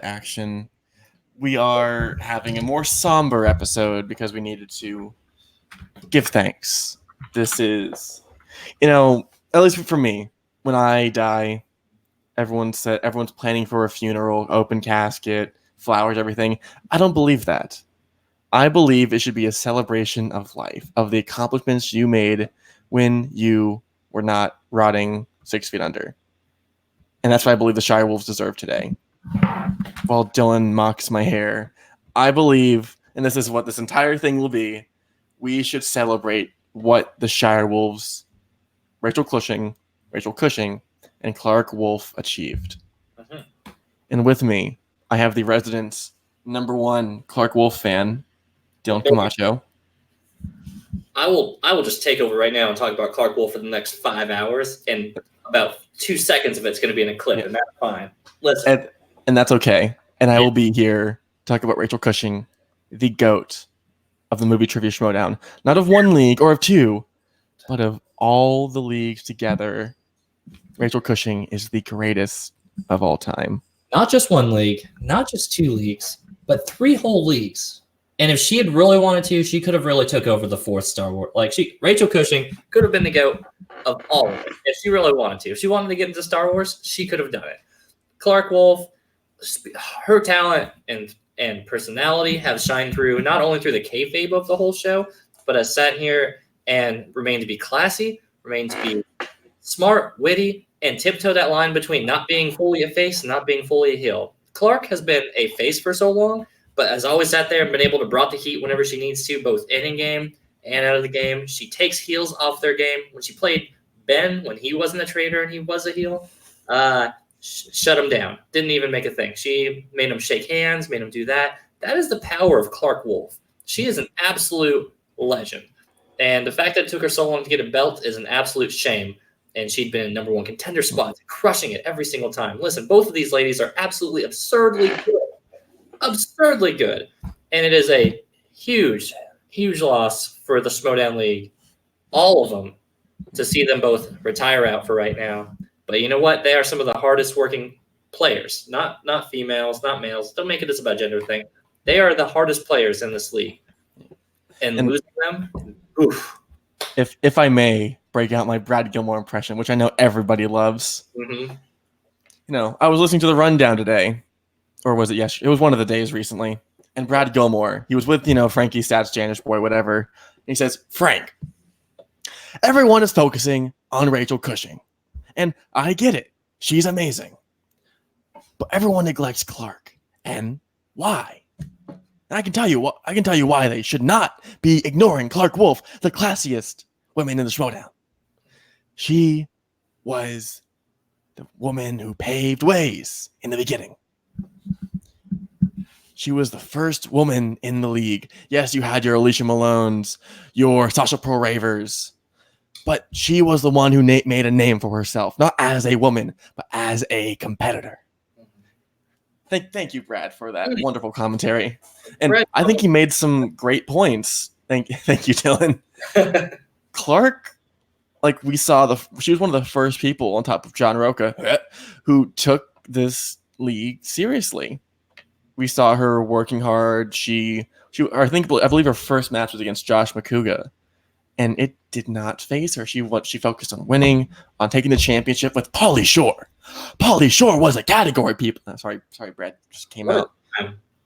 action. We are having a more somber episode because we needed to give thanks. This is, at least for me, when I die, everyone's planning for a funeral, open casket, flowers, everything. I don't believe that. I believe it should be a celebration of life, of the accomplishments you made when you were not rotting 6 feet under. And that's what I believe the Shirewolves deserve today. While Dylan mocks my hair, I believe, and this is what this entire thing will be, we should celebrate what the Shirewolves, Rachel Cushing, and Clark Wolf achieved. Mm-hmm. And with me, I have the resident #1 Clark Wolf fan, Dylan Camacho. I will just take over right now and talk about Clark Wolf for the next 5 hours, and about 2 seconds of it's going to be in a clip, and that's fine. Listen. And that's okay. And I will be here to talk about Rachel Cushing, the GOAT of the movie Trivia Schmodown. Not of one league or of two, but of all the leagues together. Rachel Cushing is the greatest of all time. Not just one league, not just 2 leagues, but 3 whole leagues. And if she had really wanted to, she could have really took over the 4th Star Wars. Rachel Cushing could have been the GOAT of all of it if she really wanted to. If she wanted to get into Star Wars, she could have done it. Clark Wolf, her talent and personality have shined through, not only through the kayfabe of the whole show, but has sat here and remained to be classy, remained to be smart, witty, and tiptoe that line between not being fully a face and not being fully a heel. Clark has been a face for so long, but has always sat there and been able to brought the heat whenever she needs to, both in game and out of the game. She takes heels off their game. When she played Ben, when he wasn't a traitor and he was a heel, shut him down. Didn't even make a thing. She made him shake hands, made him do that. That is the power of Clark Wolf. She is an absolute legend. And the fact that it took her so long to get a belt is an absolute shame. And she'd been in #1 contender spots, crushing it every single time. Listen, both of these ladies are absolutely absurdly good. Absurdly good. And it is a huge, huge loss for the Schmodown League. All of them, to see them both retire out for right now. But you know what? They are some of the hardest working players. Not females, not males. Don't make it about gender thing. They are the hardest players in this league. And losing them, oof. If I may break out my Brad Gilmore impression, which I know everybody loves. Mm-hmm. I was listening to the rundown today. Or was it yesterday? It was one of the days recently. And Brad Gilmore, he was with, Frankie Stats, Janish Boy, whatever. And he says, Frank, everyone is focusing on Rachel Cushing. And I get it. She's amazing. But everyone neglects Clark. And why? And I can tell you why they should not be ignoring Clark Wolf, the classiest women in the Schmodown. She was the woman who paved ways in the beginning. She was the first woman in the league. Yes, you had your Alicia Malones, your Sasha Pearl Ravers, but she was the one who made a name for herself, not as a woman, but as a competitor. Thank you, Brad, for that wonderful commentary. And I think he made some great points. Thank you, Dylan. Clark, we saw she was one of the first people on top of John Roca who took this league seriously. We saw her working hard. I believe her first match was against Josh McCouga, and it did not faze her. She focused on winning, on taking the championship with Pauly Shore. Pauly Shore was a category, people. Sorry, Brad, just came out.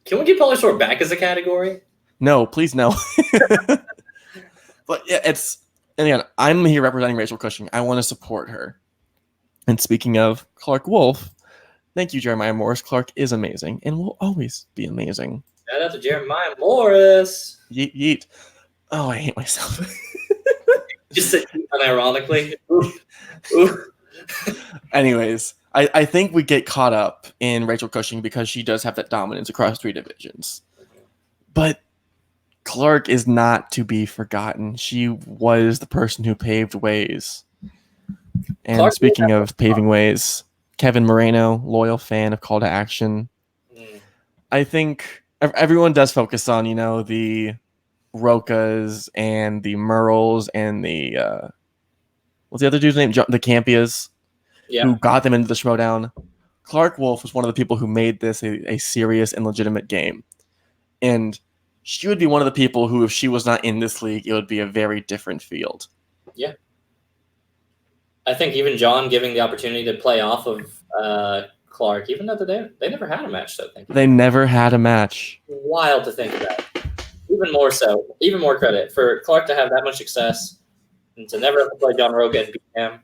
Can we get Pauly Shore back as a category? No, please no. But yeah, and again, I'm here representing Rachel Cushing. I want to support her. And speaking of Clark Wolf, thank you, Jeremiah Morris. Clark is amazing and will always be amazing. Shout out to Jeremiah Morris. Yeet, yeet. Oh, I hate myself. Just said unironically. Oof. Anyways, I think we get caught up in Rachel Cushing because she does have that dominance across 3 divisions. But Clark is not to be forgotten. She was the person who paved ways. And Clark, speaking of paving ways, Kevin Moreno, loyal fan of Call to Action. I think everyone does focus on, the Rocas and the Merles and the what's the other dude's name? The Campias, who got them into the Schmodown. Clark Wolf was one of the people who made this a serious and legitimate game. And she would be one of the people who, if she was not in this league, it would be a very different field. Yeah. I think even John giving the opportunity to play off of Clark, even though they never had a match, so I think. They never had a match. Wild to think about. Even more so, even more credit for Clark to have that much success and to never have to play John Roca and beat him,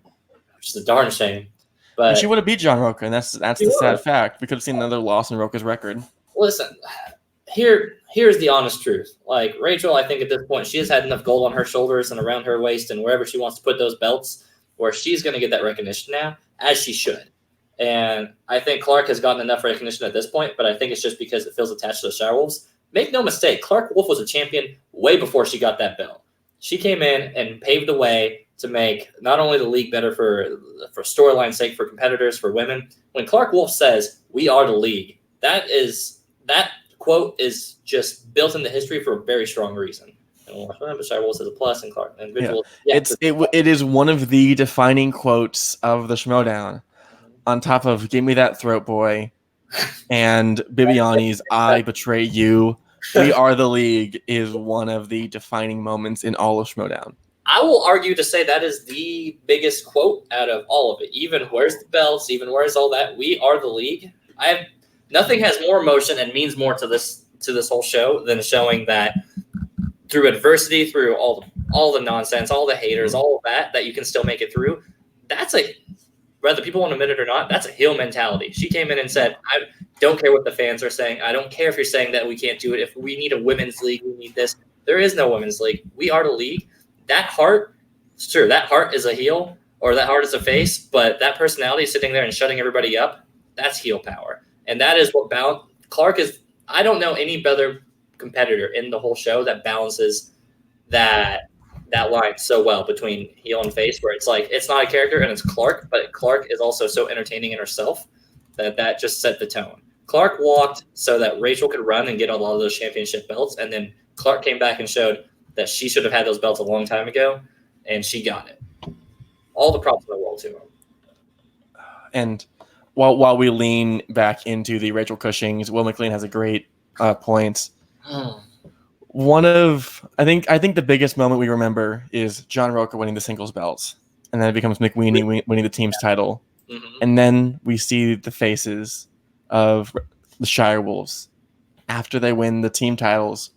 which is a darn shame. But she would have beat John Roca, and that's the sad fact. We could have seen another loss in Roca's record. Listen, here's the honest truth. Like Rachel, I think at this point she has had enough gold on her shoulders and around her waist and wherever she wants to put those belts, where she's going to get that recognition now, as she should. And I think Clark has gotten enough recognition at this point, but I think it's just because it feels attached to the Shirewolves. Make no mistake, Clark Wolf was a champion way before she got that belt. She came in and paved the way to make not only the league better for storyline's sake, for competitors, for women. When Clark Wolf says, "We are the league," that quote is just built into history for a very strong reason. And remember, Shirewolves is a plus, and Clark individual. Yeah. It is one of the defining quotes of the Schmodown, on top of "Give me that throat, boy," and Bibiani's "I betray you." "We are the league" is one of the defining moments in all of Schmodown. I will argue to say that is the biggest quote out of all of it. Even where's the belts, even where's all that. We are the league. Nothing has more emotion and means more to this whole show than showing that through adversity, through all the nonsense, all the haters, all of that you can still make it through. That's whether people want to admit it or not, that's a heel mentality. She came in and said, "I don't care what the fans are saying. I don't care if you're saying that we can't do it. If we need a women's league, we need this. There is no women's league. We are the league." That heart, sure, that heart is a heel or that heart is a face, but that personality sitting there and shutting everybody up, that's heel power. And that is what Clark is. I don't know any better competitor in the whole show that balances that line so well between heel and face, where it's like it's not a character and it's Clark, but Clark is also so entertaining in herself that just set the tone. Clark walked so that Rachel could run and get a lot of those championship belts, and then Clark came back and showed that she should have had those belts a long time ago, and she got it. All the props in the world to her. And while we lean back into the Rachel Cushing's, Will McLean has a great point. I think the biggest moment we remember is John Roca winning the singles belts, and then it becomes McWeeny winning the team's title, and then we see the faces of the Shirewolves after they win the team titles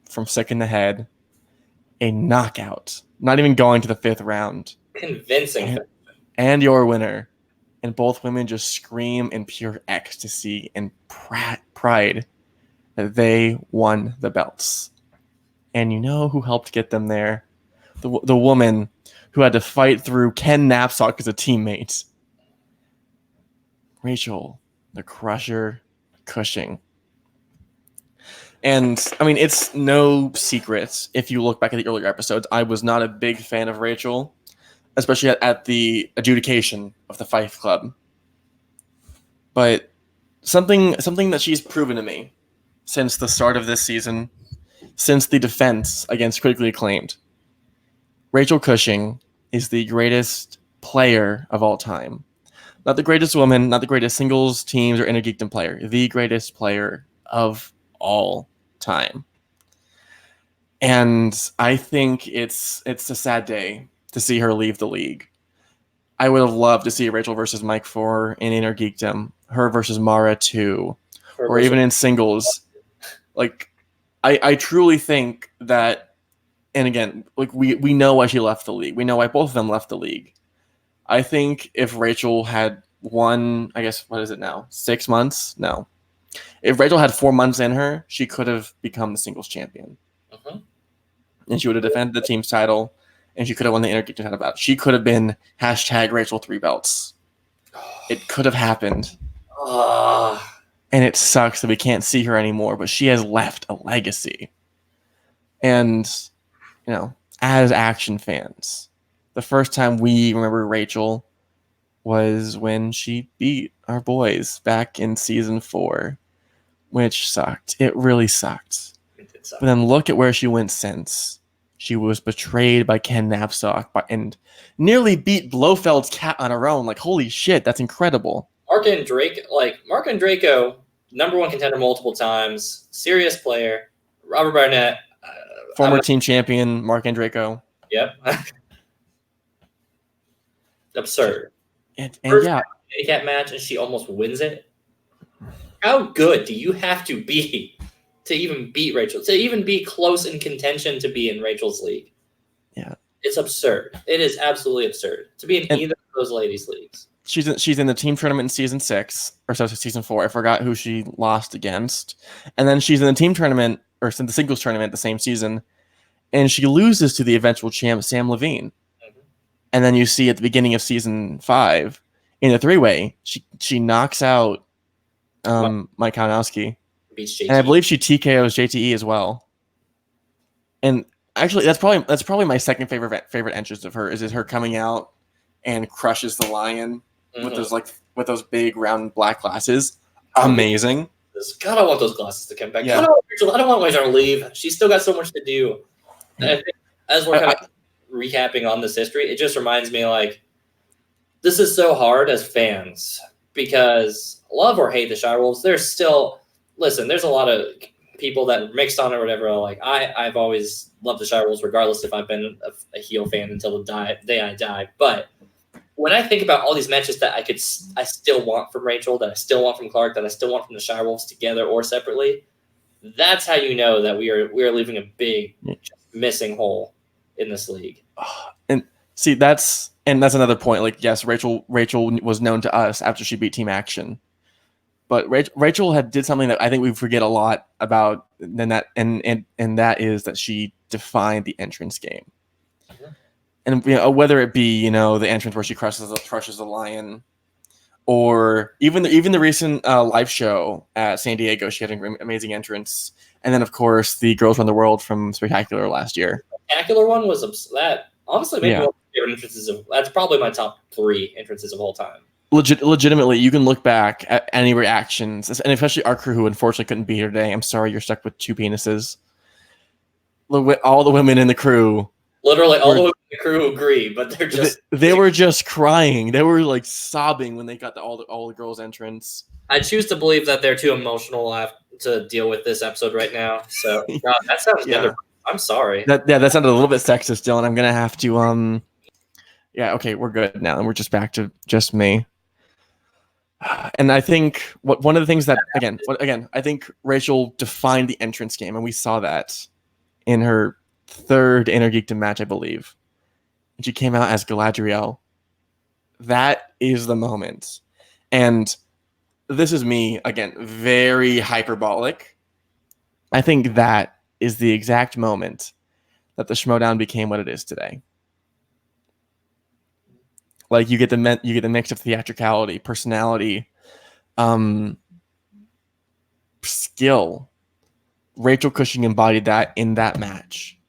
from second to head, a knockout, not even going to the fifth round, convincing, and your winner, and both women just scream in pure ecstasy and pride that they won the belts. And you know who helped get them there? The woman who had to fight through Ken Knapsack as a teammate. Rachel, the Crusher Cushing. And, I mean, it's no secret, if you look back at the earlier episodes, I was not a big fan of Rachel, especially at the adjudication of the Fife Club. But something that she's proven to me since the start of this season, since the defense against Critically Acclaimed, Rachel Cushing is the greatest player of all time. Not the greatest woman, not the greatest singles, teams, or intergeekdom player. The greatest player of all time. And I think it's a sad day to see her leave the league. I would have loved to see Rachel versus Mike 4 in Intergeekdom, her versus Mara 2, or even in singles. Like, I truly think that, and again, like we know why she left the league. We know why both of them left the league. I think if Rachel had won, I guess, what is it now? 6 months? No. If Rachel had 4 months in her, she could have become the singles champion. And she would have defended the team's title, and she could have won the Intergeekdom title bout. She could have been hashtag Rachel 3 belts. It could have happened. And it sucks that we can't see her anymore, but she has left a legacy. And, you know, as action fans, the first time we remember Rachel was when she beat our boys back in season 4, which sucked. It really sucked. But then look at where she went since. She was betrayed by Ken Knapsack and nearly beat Blofeld's cat on her own. Like, holy shit, that's incredible. Mark and Draco, number one contender multiple times, serious player. Robert Barnett, Former team champion Mark Andreyko. Yep. Absurd. And First yeah, handicap match, and she almost wins it. How good do you have to be to even beat Rachel? To even be close in contention to be in Rachel's league? Yeah. It's absurd. It is absolutely absurd to be in either of those ladies' leagues. She's in the team tournament in season 6, or so season 4. I forgot who she lost against. And then she's in the team tournament, or in the singles tournament the same season, and she loses to the eventual champ Sam Levine. Mm-hmm. And then you see at the beginning of season 5 in a 3-way, she knocks out Mike Kalinowski. Beats JT. And I believe she TKOs JTE as well. And actually, that's probably my second favorite entrance of her is her coming out and crushes the lion with those big round black glasses. Amazing. God, I want those glasses to come back. Yeah. I don't want Rachel to leave. She's still got so much to do. And I think as we're kind of recapping on this history, it just reminds me like this is so hard as fans because love or hate the Shirewolves. There's a lot of people that mixed on it or whatever. Like I've always loved the Shirewolves regardless if I've been a heel fan until the day I die. But when I think about all these matches that I still want from Rachel, that I still want from Clark, that I still want from the Shirewolves together or separately, that's how you know that we are leaving a big missing hole in this league. And see, that's another point. Like, yes, Rachel was known to us after she beat Team Action, but Rachel had did something that I think we forget a lot about. And that is that she defined the entrance game. And whether it be the entrance where she crushes the lion, or even the recent live show at San Diego, she had an amazing entrance. And then of course the Girls Run the World from Spectacular last year. Spectacular one was that honestly maybe one of my favorite entrances that's probably my top 3 entrances of all time. Legitimately, you can look back at any reactions, and especially our crew who unfortunately couldn't be here today. I'm sorry you're stuck with 2 penises. All the women in the crew. Literally, all the women in the crew agree, but they were just crying. They were like sobbing when they got all the girls' entrance. I choose to believe that they're too emotional to deal with this episode right now. So God, that sounds good. I'm sorry. That sounded a little bit sexist, Dylan. I'm gonna have to okay, we're good now, and we're just back to just me. And I think one of the things that I think Rachel defined the entrance game, and we saw that in her 3rd Intergeekdom match, I believe. And she came out as Galadriel. That is the moment. And this is me, again, very hyperbolic. I think that is the exact moment that the Schmodown became what it is today. Like you get the mix of theatricality, personality, skill. Rachel Cushing embodied that in that match.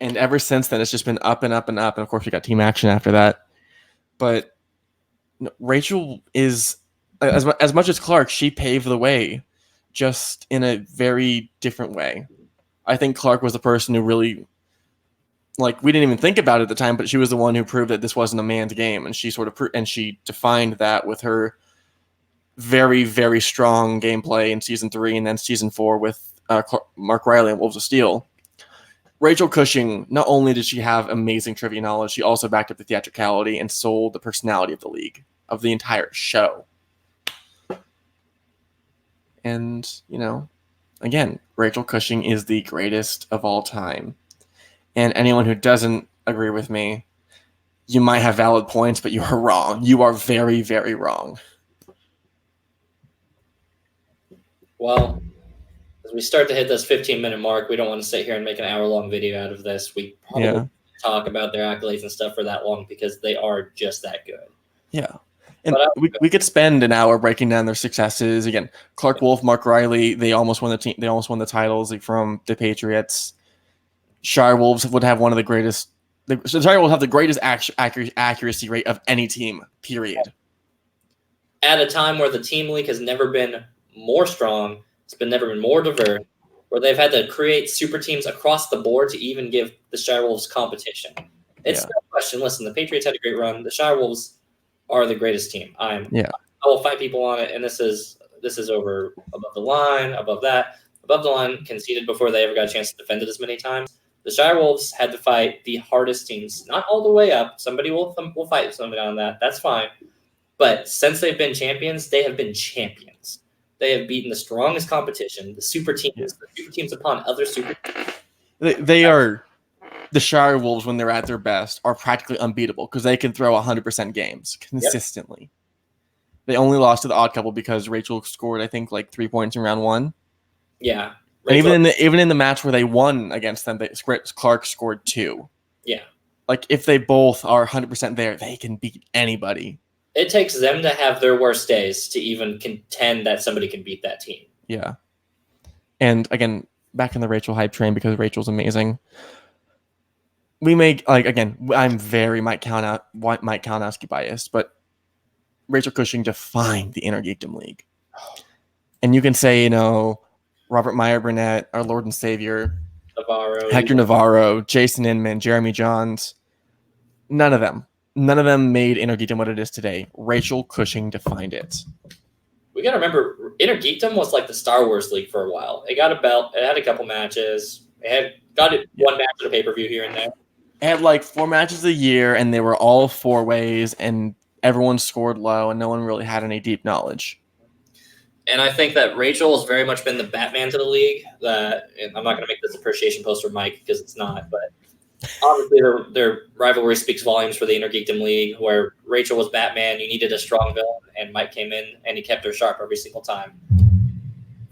And ever since then, it's just been up and up and up. And of course, we got Team Action after that. But Rachel is, as much as Clark, she paved the way, just in a very different way. I think Clark was the person who really, we didn't even think about it at the time, but she was the one who proved that this wasn't a man's game. And she she defined that with her very, very strong gameplay in season 3 and then season 4 with Mark Riley and Wolves of Steel. Rachel Cushing, not only did she have amazing trivia knowledge, she also backed up the theatricality and sold the personality of the league, of the entire show. And, again, Rachel Cushing is the greatest of all time. And anyone who doesn't agree with me, you might have valid points, but you are wrong. You are very, very wrong. Well, as we start to hit this 15-minute mark, we don't want to sit here and make an hour-long video out of this. We probably talk about their accolades and stuff for that long because they are just that good. Yeah. And we could spend an hour breaking down their successes. Again, Clark Wolf, Mark Riley, they almost won the titles from the Patriots. Shirewolves would have one of the greatest. Shirewolves have the greatest accuracy rate of any team, period. At a time where the team league has never been more strong, never been more diverse, where they've had to create super teams across the board to even give the Shirewolves competition. It's no question. Listen, the Patriots had a great run. The Shirewolves are the greatest team. I will fight people on it, and this is over above the line, above that. Above the line, conceded before they ever got a chance to defend it as many times. The Shirewolves had to fight the hardest teams, not all the way up. Somebody will fight somebody on that. That's fine. But since they've been champions, they have been champions. They have beaten the strongest competition, the super teams, the super teams upon other super teams. They are the Shirewolves when they're at their best are practically unbeatable because they can throw 100% games consistently. Yep. They only lost to the odd couple because Rachel scored, I think, like 3 points in round 1. Yeah. Rachel, and even in the match where they won against them, Clark scored 2. Yeah. Like, if they both are 100% there, they can beat anybody. It takes them to have their worst days to even contend that somebody can beat that team. Yeah. And, again, back in the Rachel hype train because Rachel's amazing. We make, like, again, I'm very Mike Kalinowski biased, but Rachel Cushing defined the Inner Geekdom League. And you can say, you know, Robert Meyer Burnett, our Lord and Savior, Hector Navarro, Jason Inman, Jeremy Johns. None of them made Inner Geekdom what it is today. Rachel Cushing defined it. We got to remember, Inner Geekdom was like the Star Wars League for a while. It got a belt. It had a couple matches. It got one match at a pay-per-view here and there. It had like 4 matches a year, and they were all 4-ways, and everyone scored low, and no one really had any deep knowledge. And I think that Rachel has very much been the Batman to the league. And I'm not going to make this appreciation post for Mike because it's not, but obviously their rivalry speaks volumes for the Inner Geekdom League, where Rachel was Batman. You needed a strong villain, and Mike came in, and he kept her sharp every single time.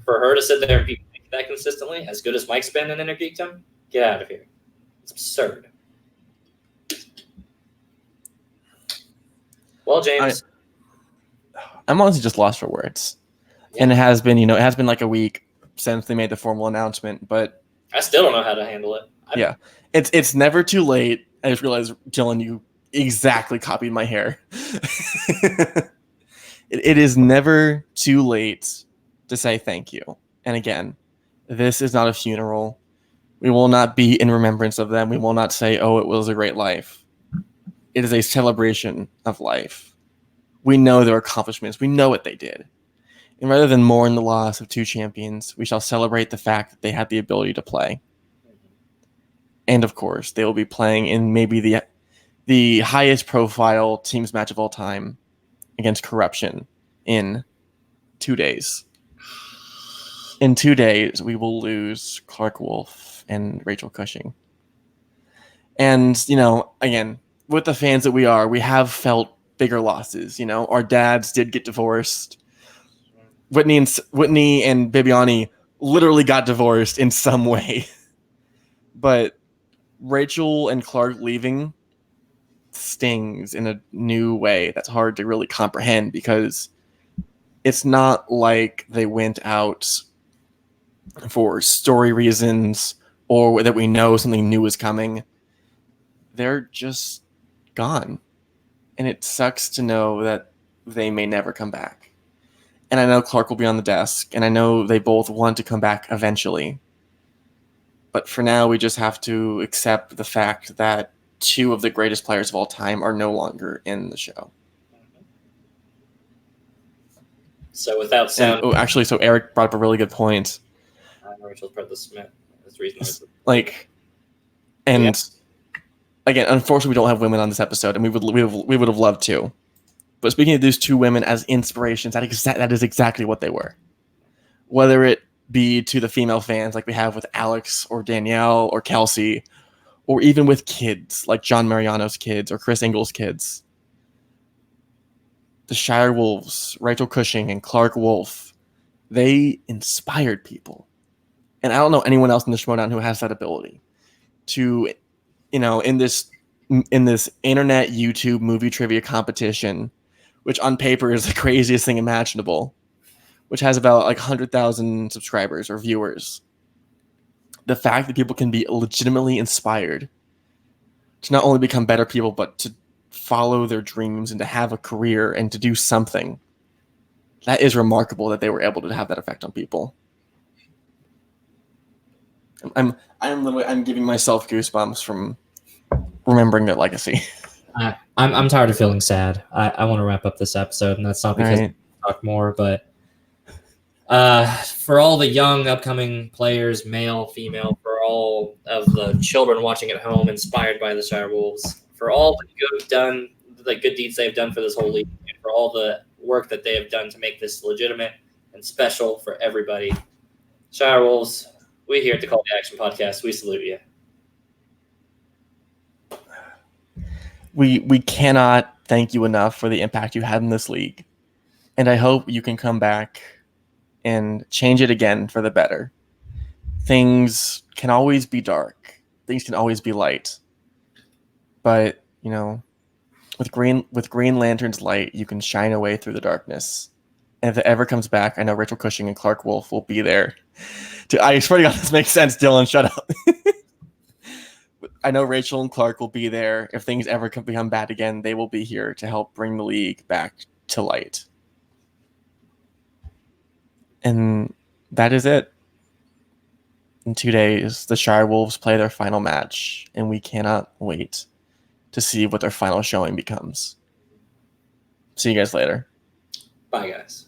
For her to sit there and be that consistently, as good as Mike's been in Inner Geekdom, get out of here. It's absurd. Well, James. I'm honestly just lost for words. Yeah. And it has been like a week since they made the formal announcement, but I still don't know how to handle it. It's never too late. I just realized, Dylan, you exactly copied my hair. It is never too late to say thank you. And again, this is not a funeral. We will not be in remembrance of them. We will not say, oh, it was a great life. It is a celebration of life. We know their accomplishments. We know what they did. And rather than mourn the loss of 2 champions, we shall celebrate the fact that they had the ability to play. And of course, they will be playing in maybe the highest profile teams match of all time against Corruption in 2 days. In 2 days, we will lose Clark Wolf and Rachel Cushing. And, again, with the fans that we are, we have felt bigger losses. Our dads did get divorced. Whitney and Bibiani literally got divorced in some way. But Rachel and Clark leaving stings in a new way that's hard to really comprehend, because it's not like they went out for story reasons or that we know something new is coming. They're just gone. And it sucks to know that they may never come back. And I know Clark will be on the desk, and I know they both want to come back eventually. But for now, we just have to accept the fact that 2 of the greatest players of all time are no longer in the show. So without sound... So Eric brought up a really good point. Rachel's part of the Smith. That's the reason. Again, unfortunately, we don't have women on this episode, and we would have loved to. But speaking of these 2 women as inspirations, that is exactly what they were. Whether it be to the female fans like we have with Alex or Danielle or Kelsey, or even with kids like John Mariano's kids or Chris Ingle's kids. The Shirewolves, Rachel Cushing and Clark Wolf, they inspired people. And I don't know anyone else in the Schmodown who has that ability to, in this internet YouTube movie trivia competition, which on paper is the craziest thing imaginable, which has about 100,000 subscribers or viewers. The fact that people can be legitimately inspired to not only become better people, but to follow their dreams and to have a career and to do something, that is remarkable that they were able to have that effect on people. I'm giving myself goosebumps from remembering their legacy. I'm tired of feeling sad. I want to wrap up this episode, and that's not because Right. I talk more, but for all the young upcoming players, male, female, for all of the children watching at home, inspired by the Shirewolves, for all the good deeds they've done for this whole league, and for all the work that they have done to make this legitimate and special for everybody. Shirewolves, we here at the Call to Action Podcast, we salute you. We cannot thank you enough for the impact you had in this league. And I hope you can come back and change it again for the better. Things can always be dark. Things can always be light. But, with Green Lantern's light, you can shine away through the darkness. And if it ever comes back, I know Rachel Cushing and Clark Wolf will be there. I swear to God, this makes sense, Dylan. Shut up. I know Rachel and Clark will be there. If things ever become bad again, they will be here to help bring the league back to light. And that is it. In 2 days, the Shirewolves play their final match, and we cannot wait to see what their final showing becomes. See you guys later. Bye, guys.